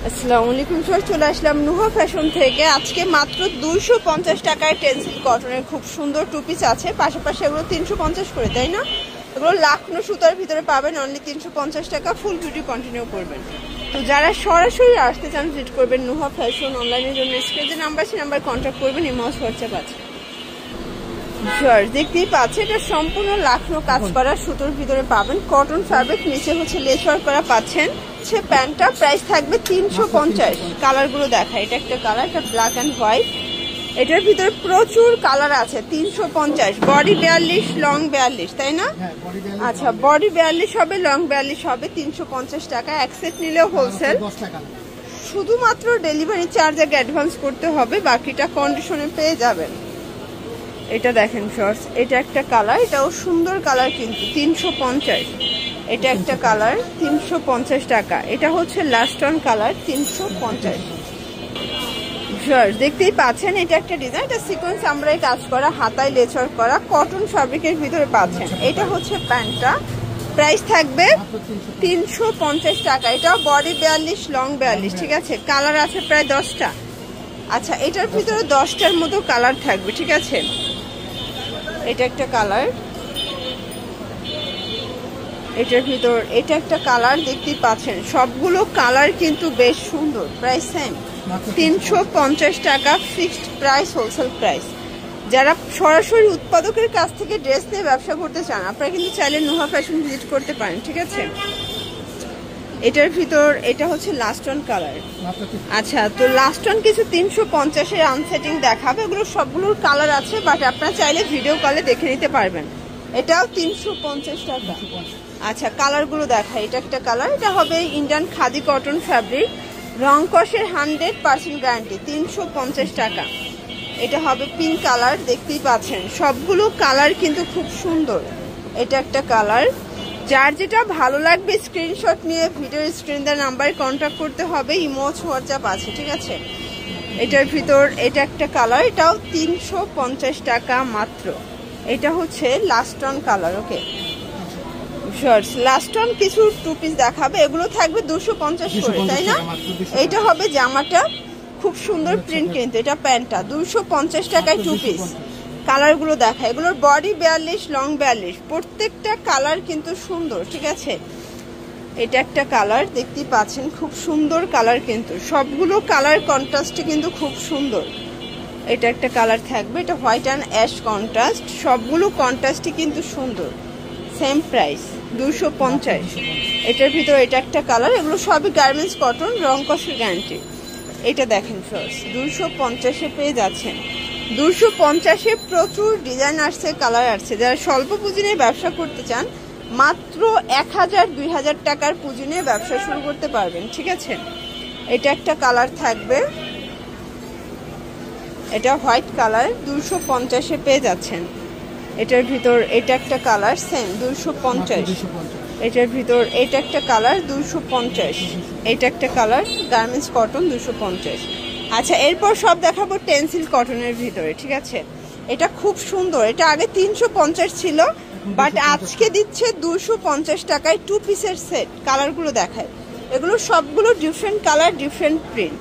আসসালামু আলাইকুম স্যার, চলে আসলাম নুহা ফ্যাশন থেকে। আজকে মাত্র 250 টাকায় টেন্সিল কটনের খুব সুন্দর টু পিস আছে, পাশাপাশি এগুলো 350 করে, তাই না? এগুলো লাখনো সুতার ভিতরে পাবেন অনলি 350 টাকা। ফুল ভিডিও কন্টিনিউ করবেন। তো যারা সরাসরি আসতে চান ভিজিট করবেন নুহা ফ্যাশন। অনলাইনের জন্য স্ক্রিনে নাম্বার আছে, নাম্বার কন্ট্যাক্ট করবেন, ইমো হোয়াটসঅ্যাপ আছে। দেখতেই পাচ্ছে এটা সম্পূর্ণ লাখনো কাজ করা সুতোর ভিতরে পাবেন, কটন ফ্যাব্রিক, নিচে হচ্ছে লেস ওয়ার্ক করা পাচ্ছেন। প্যান্টটা প্রাইস থাকবে 350। কালার গুলো দেখা, এটা একটা কালার, এটা ব্ল্যাক অ্যান্ড হোয়াইট। এটার ভিতরে প্রচুর কালার আছে। 350, বডি 42, লং 42, তাই না? আচ্ছা, বডি 42 হবে, লং 42 হবে। 350 টাকা। এক সেট নিলে হোলসেল। শুধুমাত্র ডেলিভারি চার্জ আগে অ্যাডভান্স করতে হবে, বাকিটা কন্ডিশনে পেয়ে যাবেন। এটা দেখেন শর্টস, এটা একটা কালার, এটাও সুন্দর কালার কিন্তু 350। এটা একটা কালার 350 টাকা। এটা হচ্ছে লাস্ট অন কালার 350। দেখতেই পাচ্ছেন এটা একটা ডিজাইন, এটা সিকোয়েন্স আমরাই কাজ করা, হাতায় লেচার করা, কটন ফ্যাব্রিকের ভিতরে পাচ্ছেন। এটা হচ্ছে প্যান্টটা, প্রাইস থাকবে 350 টাকা। এটাও বডি 42, লং 42, ঠিক আছে? কালার আছে প্রায় 10টা। আচ্ছা, এটার ভিতরে 10টার মতো কালার থাকবে, ঠিক আছে? এটা একটা কালার, এটার ভিতর এটা একটা কালার, দেখতেই পাচ্ছেন সবগুলো কালার কিন্তু বেশ সুন্দর। প্রাইস সেম 350 টাকা, ফিক্সড প্রাইস, হোলসেল প্রাইস। যারা সরাসরি উৎপাদকের কাছ থেকে ড্রেস নিয়ে ব্যবসা করতে চান আপনারা কিন্তু চাইলে নুহা ফ্যাশন ভিজিট করতে পারেন, ঠিক আছে? এটার ভিতর এটা হচ্ছে লাস্ট অন কালার। আচ্ছা, তো লাস্ট অন কিছু 350-এর আনসেটিং দেখাবে, এগুলো সবগুলোর কালার আছে, বাট আপনারা চাইলে ভিডিও কলে দেখে নিতে পারবেন। এটাও 350 টাকা। আচ্ছা, কালারগুলো দেখা, এটা একটা কালার, এটা হবে ইন্ডিয়ান খাদি কটন ফ্যাব্রিক, রং কষের 100% গ্যারান্টি, 350 টাকা। এটা হবে পিঙ্ক কালার, দেখতেই পাচ্ছেন সবগুলো কালার কিন্তু খুব সুন্দর। এটা একটা কালার, যার যেটা ভালো লাগবে স্ক্রিনশট নিয়ে ভিডিওর স্ক্রিন দেওয়া নাম্বারে কন্ট্যাক্ট করতে হবে, ইমো হোয়াটসঅ্যাপ আছে, ঠিক আছে? এটার ভিতর এটা একটা কালার, এটাও 350 টাকা মাত্র। এটা হচ্ছে last one colour. Okay shorts, last one কিছু টু পিস দেখাবে, এগুলো থাকবে 250 করে, তাই না? এটা হবে জামাটা, খুব সুন্দর প্রিন্ট কিন্তু। এটা প্যান্টটা 250 টাকায় টু পিস। কালারগুলো দেখা, এগুলোর বডি 42, লং 42, প্রত্যেকটা কালার কিন্তু সুন্দর, ঠিক আছে? এটা একটা কালার, দেখতেই পাচ্ছেন খুব সুন্দর কালার কিন্তু, সবগুলো কালার কন্ট্রাস্টে কিন্তু খুব সুন্দর। এটা একটা কালার থাকবে, এটা হোয়াইট অ্যান্ড অ্যাশ কন্ট্রাস্ট, সবগুলো কন্ট্রাস্টই কিন্তু সুন্দর। Same price 250। এটার ভিতর এটা একটা কালার, এগুলো সবই গার্মেন্টস কটন, রং কষের গ্যারান্টি। এটা দেখেন ফ্রেন্ডস, 250-এ পেয়ে যাচ্ছেন। 250-এ প্রচুর ডিজাইন আসছে, কালার আসছে। যারা স্বল্প পুঁজি নিয়ে ব্যবসা করতে চান মাত্র 1000-2000 টাকার পুঁজি নিয়ে ব্যবসা শুরু করতে পারবেন, ঠিক আছে? এটা একটা কালার থাকবে, এটা হোয়াইট কালার, 250-এ পেয়ে যাচ্ছেন। এটার ভিতর এটা একটা কালার, সেম 250। এটার ভিতর এটা একটা কালার, 250। এটা একটা কালার, গার্মেন্টস কটন, 250। আচ্ছা, এরপর সব দেখাবো টেন্সিল কটনের ভিতরে, ঠিক আছে? এটা খুব সুন্দর, এটা আগে 350 ছিল, বাট আজকে দিচ্ছে 250 টাকায় টু পিসের সেট। কালারগুলো দেখায়, এগুলো সবগুলো ডিফারেন্ট কালার, ডিফারেন্ট প্রিন্ট।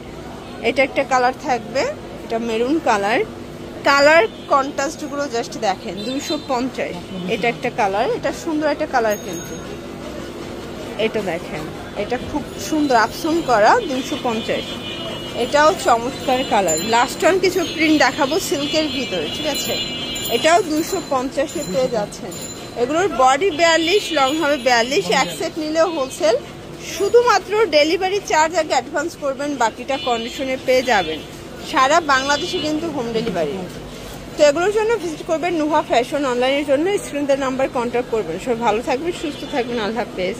এটা একটা কালার থাকবে, এটা মেরুন কালার, কালার কন্ট্রাস্ট গুলো জাস্ট দেখেন, 250। এটা একটা কালার, এটা সুন্দর একটা কালার কিন্তু। এটা দেখেন, এটা খুব সুন্দর আপসন করা, 250। এটাও চমৎকার কালার। লাস্ট অন কিছু প্রিন্ট দেখাবো সিল্কের ভিতরে, ঠিক আছে? এটাও 250-এ পেয়ে যাচ্ছেন। এগুলোর বডি 42, লং হবে 42, এক সেট নিলেও হোলসেল। শুধুমাত্র ডেলিভারি চার্জ আগে অ্যাডভান্স করবেন, বাকিটা কন্ডিশনে পেয়ে যাবেন। সারা বাংলাদেশে কিন্তু হোম ডেলিভারি। তো এগুলোর জন্য ভিজিট করবেন নুহা ফ্যাশন। অনলাইনের জন্য স্ক্রিনের নাম্বার কন্ট্যাক্ট করবেন। সবাই ভালো থাকবেন, সুস্থ থাকবেন, আল্লাহ হাফেজ।